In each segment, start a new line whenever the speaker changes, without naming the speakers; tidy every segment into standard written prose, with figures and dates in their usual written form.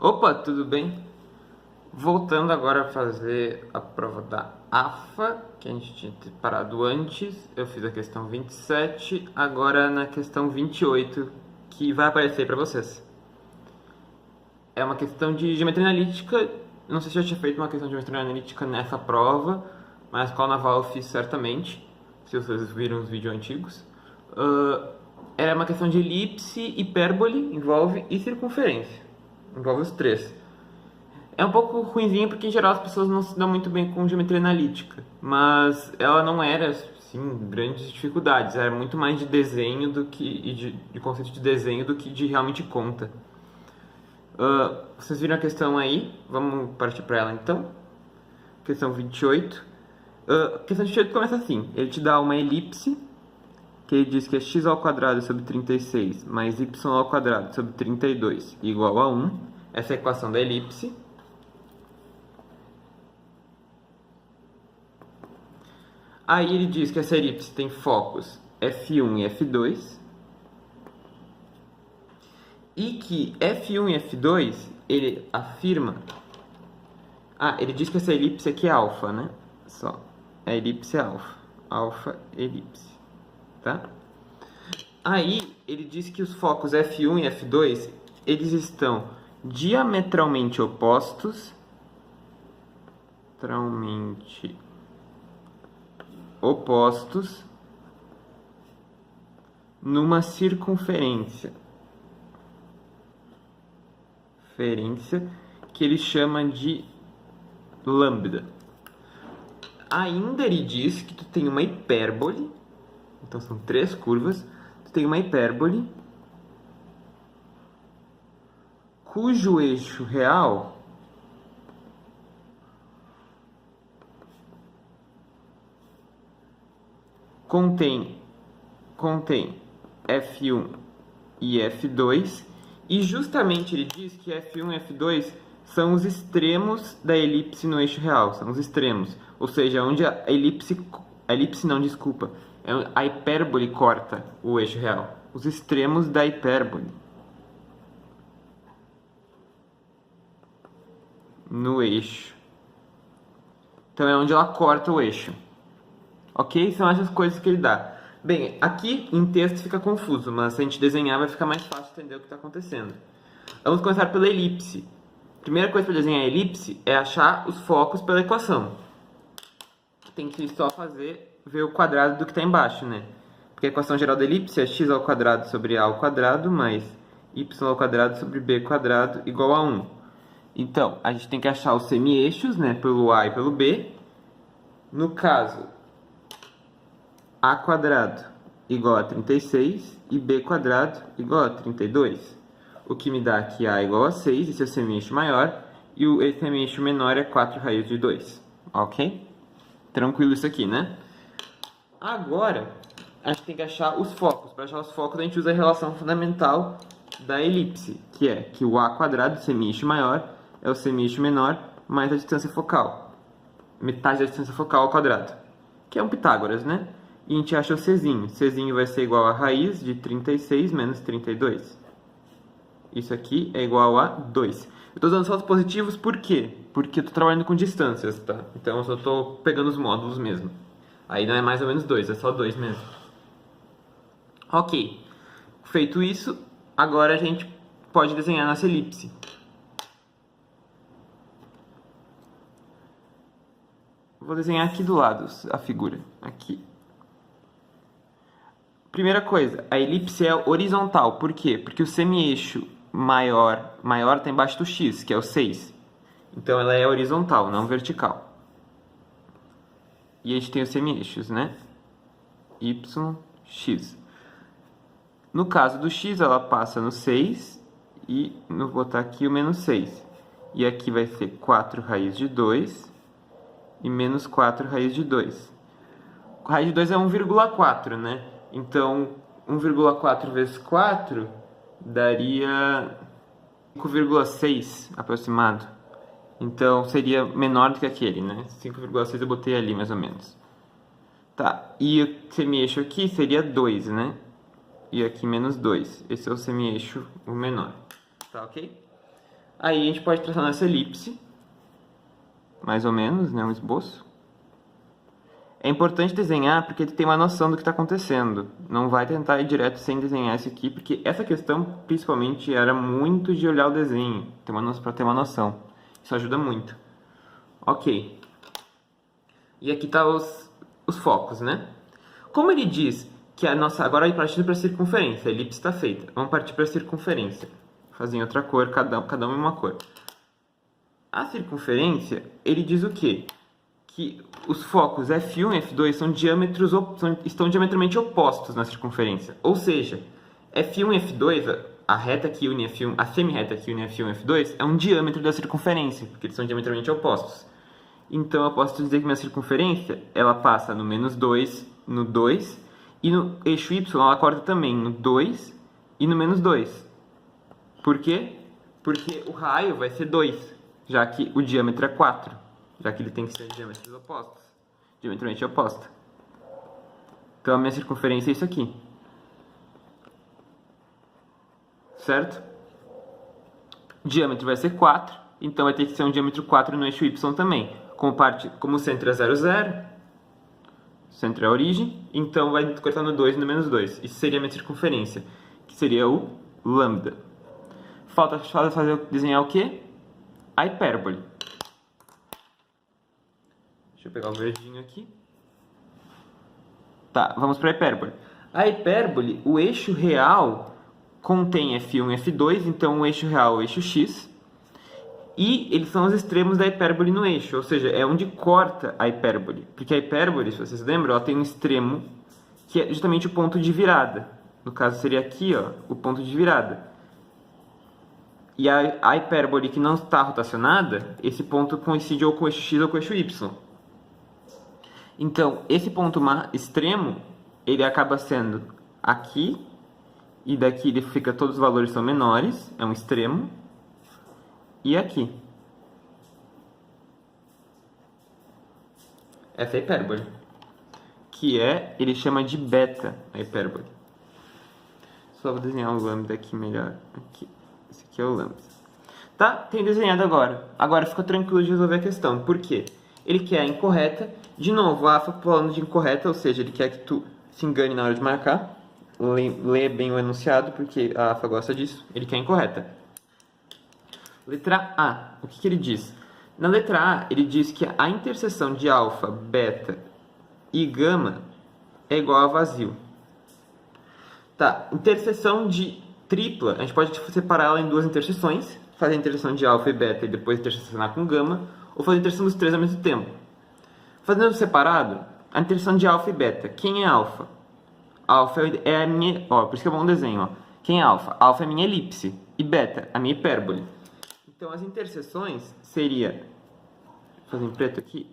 Opa, tudo bem? Voltando agora a fazer a prova da AFA, que a gente tinha parado antes. Eu fiz a questão 27, agora na questão 28, que vai aparecer para vocês. É uma questão de geometria analítica. Não sei se eu já tinha feito uma questão de geometria analítica nessa prova, mas na escola naval eu fiz certamente, se vocês viram os vídeos antigos. Era uma questão de elipse, hipérbole, envolve, e circunferência. Envolve os três. É um pouco ruinzinho porque em geral as pessoas não se dão muito bem com geometria analítica, mas ela não era, assim, grandes dificuldades, era muito mais de desenho do que, e de conceito de desenho do que de realmente conta. Vocês viram a questão aí? Vamos partir para ela então. Questão 28. A questão 28 começa assim, ele te dá uma elipse, que ele diz que é x ao quadrado sobre 36 mais y ao quadrado sobre 32 igual a 1. Essa é a equação da elipse. Aí ele diz que essa elipse tem focos F1 e F2. E que F1 e F2, ele afirma... ele diz que essa elipse aqui é alfa, né? Só. A elipse é alfa. Alfa, elipse. Tá? Aí ele diz que os focos F1 e F2, eles estão diametralmente opostos. Numa circunferência que ele chama de lambda. Ainda ele diz que tu tem uma hipérbole, então são três curvas, tu tem uma hipérbole cujo eixo real contém F1 e F2, e justamente ele diz que F1 e F2 são os extremos da elipse no eixo real, são os extremos, ou seja, onde a hipérbole corta o eixo real, os extremos da hipérbole no eixo. Então é onde ela corta o eixo. Ok? São essas coisas que ele dá. Bem, aqui em texto fica confuso, mas se a gente desenhar vai ficar mais fácil entender o que está acontecendo. Vamos começar pela elipse. Primeira coisa para desenhar a elipse é achar os focos pela equação. Tem que só ver o quadrado do que está embaixo, né? Porque a equação geral da elipse é x ao quadrado sobre a ao quadrado mais y ao quadrado sobre b quadrado igual a 1. Então, a gente tem que achar os semi-eixos, né? Pelo a e pelo b. No caso, a quadrado igual a 36 e b quadrado igual a 32. O que me dá aqui a igual a 6, esse é o semi-eixo maior, e o semi-eixo menor é 4 raiz de 2. Ok? Tranquilo isso aqui, né? Agora, a gente tem que achar os focos. Para achar os focos, a gente usa a relação fundamental da elipse, que é que o a quadrado, o semi-eixo maior, é o semi-eixo menor mais a distância focal. Metade da distância focal ao quadrado. Que é um Pitágoras, né? E a gente acha o Czinho. Czinho vai ser igual a raiz de 36 menos 32. Isso aqui é igual a 2. Eu estou usando só os positivos por quê? Porque eu estou trabalhando com distâncias, tá? Então eu só estou pegando os módulos mesmo. Aí não é mais ou menos 2, é só 2 mesmo. Ok. Feito isso, agora a gente pode desenhar nossa elipse. Vou desenhar aqui do lado a figura. Aqui. Primeira coisa, a elipse é horizontal. Por quê? Porque o semi-eixo maior está embaixo do x, que é o 6. Então ela é horizontal, não vertical. E a gente tem os semi-eixos, né? Y, x. No caso do x, ela passa no 6 e vou botar aqui o menos 6. E aqui vai ser 4 raiz de 2 e menos 4 raiz de 2. Raiz de 2 é 1,4, né? Então, 1,4 vezes 4 daria 5,6 aproximado. Então, seria menor do que aquele, né? 5,6 eu botei ali, mais ou menos. Tá, e o semi-eixo aqui seria 2, né? E aqui menos 2. Esse é o semi-eixo, o menor. Tá ok? Aí a gente pode traçar nossa elipse, mais ou menos, né, um esboço. É importante desenhar porque tu tem uma noção do que está acontecendo. Não vai tentar ir direto sem desenhar isso aqui, porque essa questão, principalmente, era muito de olhar o desenho, para ter uma noção. Isso ajuda muito. Ok. E aqui tá os focos, né? Como ele diz que a nossa... Agora é partindo para a circunferência. A elipse está feita. Vamos partir para a circunferência. Fazer em outra cor, cada um em uma cor. A circunferência, ele diz o quê? Que os focos F1 e F2 estão diametralmente opostos na circunferência. Ou seja, F1 e F2, a reta que une F1, a semi-reta que une F1 e F2, é um diâmetro da circunferência, porque eles são diametralmente opostos. Então eu posso dizer que minha circunferência, ela passa no menos 2, no 2, e no eixo Y ela corta também no 2 e no menos 2. Por quê? Porque o raio vai ser 2, já que o diâmetro é 4. Já que ele tem que ser de diâmetros opostos, diametralmente oposta. Então a minha circunferência é isso aqui. Certo? O diâmetro vai ser 4, então vai ter que ser um diâmetro 4 no eixo Y também. Como o centro é 0, 0, o centro é a origem, então vai cortar no 2 e no menos 2. Isso seria a minha circunferência, que seria o lambda. Falta desenhar o quê? A hipérbole. Deixa eu pegar o verdinho aqui. Tá, vamos para a hipérbole. A hipérbole, o eixo real contém F1 e F2, então o eixo real é o eixo X. E eles são os extremos da hipérbole no eixo, ou seja, é onde corta a hipérbole. Porque a hipérbole, se vocês lembram, ela tem um extremo que é justamente o ponto de virada. No caso seria aqui, ó, o ponto de virada. E a hipérbole que não está rotacionada, esse ponto coincide ou com o eixo X ou com o eixo Y. Então, esse ponto extremo, ele acaba sendo aqui, e daqui ele fica, todos os valores são menores, é um extremo, e aqui. Essa é a hipérbole, que ele chama de beta, a hipérbole. Só vou desenhar o lambda aqui melhor. Aqui. Esse aqui é o lambda. Tá? Tem desenhado agora. Agora fica tranquilo de resolver a questão. Por quê? Ele quer a incorreta. De novo, a AFA falando de incorreta, ou seja, ele quer que tu se engane na hora de marcar. Lê bem o enunciado, porque a AFA gosta disso. Ele quer a incorreta. Letra A. O que ele diz? Na letra A, ele diz que a interseção de alfa, beta e gama é igual a vazio. Tá, interseção de tripla, a gente pode separar ela em duas interseções. Fazer a interseção de alfa e beta e depois intersecionar com gama. Ou fazer a interseção dos três ao mesmo tempo. Fazendo separado, a interseção de alfa e beta. Quem é alfa? Alfa é a minha... Ó, por isso que é bom o desenho, ó. Quem é alfa? Alfa é a minha elipse. E beta, a minha hipérbole. Então, as interseções seria... Vou fazer em preto aqui.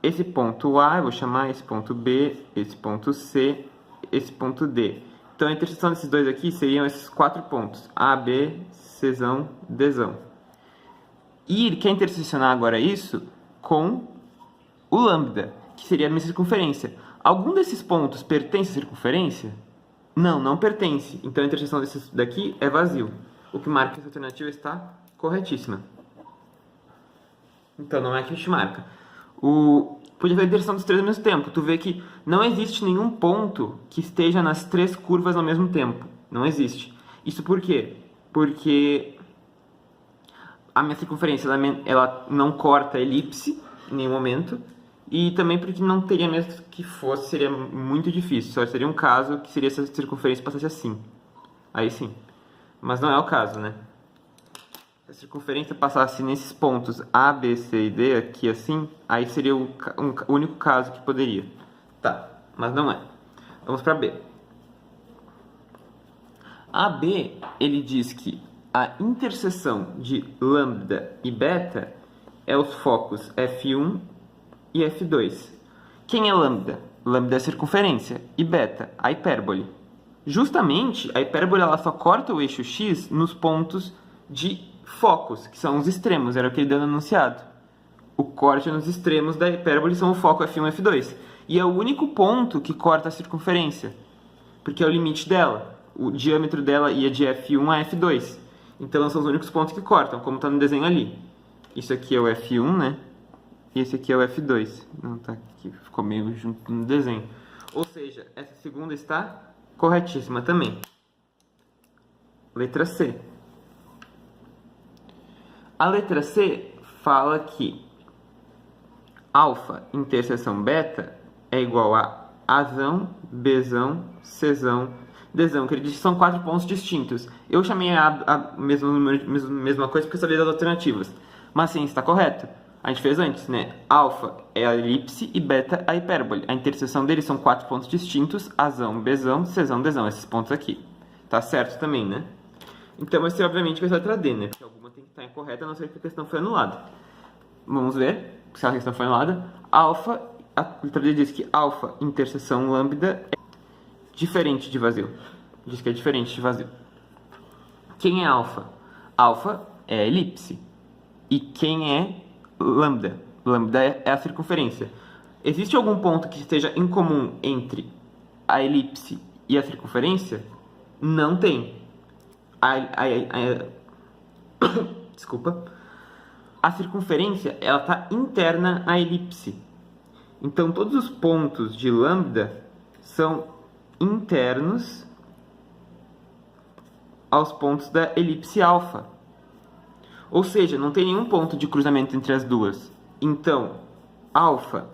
Esse ponto A, eu vou chamar esse ponto B, esse ponto C, esse ponto D. Então, a interseção desses dois aqui seriam esses 4 pontos. A, B, Czão, Dzão. E ele quer intersecionar agora isso com o lambda, que seria a minha circunferência. Algum desses pontos pertence à circunferência? Não, não pertence. Então a interseção desses daqui é vazio. O que marca que essa alternativa está corretíssima. Então não é que a gente marca. Podia fazer a interseção dos três ao mesmo tempo. Tu vê que não existe nenhum ponto que esteja nas três curvas ao mesmo tempo. Não existe. Isso por quê? Porque a minha circunferência ela não corta a elipse em nenhum momento. E também porque não teria mesmo que fosse, seria muito difícil. Só seria um caso que seria se a circunferência passasse assim. Aí sim. Mas não é o caso, né? Se a circunferência passasse nesses pontos A, B, C e D aqui assim, aí seria o único caso que poderia. Tá, mas não é. Vamos para B. A B, ele diz que a interseção de lambda e beta é os focos F1 e F2. Quem é lambda? Lambda é a circunferência e beta, a hipérbole. Justamente, a hipérbole ela só corta o eixo X nos pontos de focos, que são os extremos, era o que ele deu no enunciado. O corte nos extremos da hipérbole são o foco F1 e F2. E é o único ponto que corta a circunferência, porque é o limite dela. O diâmetro dela ia de F1 a F2. Então são os únicos pontos que cortam, como está no desenho ali. Isso aqui é o F1, né? E esse aqui é o F2. Não tá aqui, ficou meio junto no desenho. Ou seja, essa segunda está corretíssima também. Letra C. A letra C fala que alfa interseção beta é igual a Azão, Bzão, Czão, Dzão, que ele diz que são 4 pontos distintos. Eu chamei a mesma coisa porque eu sabia das alternativas. Mas sim, está correto. A gente fez antes, né? Alfa é a elipse e beta a hipérbole. A interseção deles são 4 pontos distintos, Azão, Bzão, Czão, Dzão, esses pontos aqui. Tá certo também, né? Então vai ser obviamente a letra D, né? Porque alguma tem que estar incorreta, a não ser que a questão foi anulada. Vamos ver se a questão foi anulada. Alfa, a letra D diz que alfa interseção lambda é diferente de vazio. Diz que é diferente de vazio. Quem é alfa? Alfa é a elipse. E quem é lambda? Lambda é a circunferência. Existe algum ponto que esteja em comum entre a elipse e a circunferência? Não tem. Desculpa. A circunferência ela está interna à elipse. Então todos os pontos de lambda são internos aos pontos da elipse alfa. Ou seja, não tem nenhum ponto de cruzamento entre as duas. Então, alfa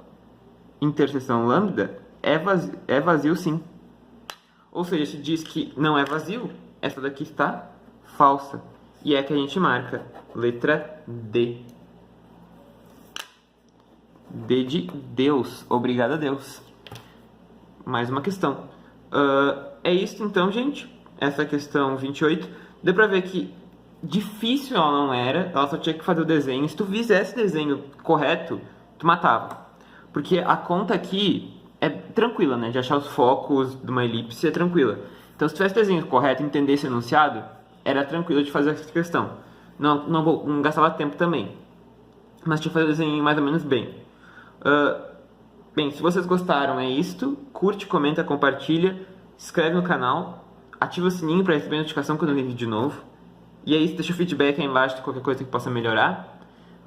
interseção lambda é vazio sim. Ou seja, se diz que não é vazio, essa daqui está falsa. E é que a gente marca. Letra D. D de Deus. Obrigado a Deus. Mais uma questão. É isso então, gente. Essa é a questão 28. Deu pra ver que difícil ela não era. Ela só tinha que fazer o desenho. Se tu fizesse o desenho correto, tu matava. Porque a conta aqui é tranquila, né? De achar os focos de uma elipse é tranquila. Então, se tivesse o desenho correto e entendesse o enunciado, era tranquilo de fazer essa questão. Não gastava tempo também. Mas tinha que fazer o desenho mais ou menos bem. Bem, se vocês gostaram, é isto. Curte, comenta, compartilha. Se inscreve no canal. Ativa o sininho para receber notificação quando eu der vídeo novo. E é isso, deixa o feedback aí embaixo de qualquer coisa que possa melhorar.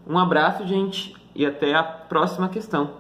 Um abraço, gente, e até a próxima questão.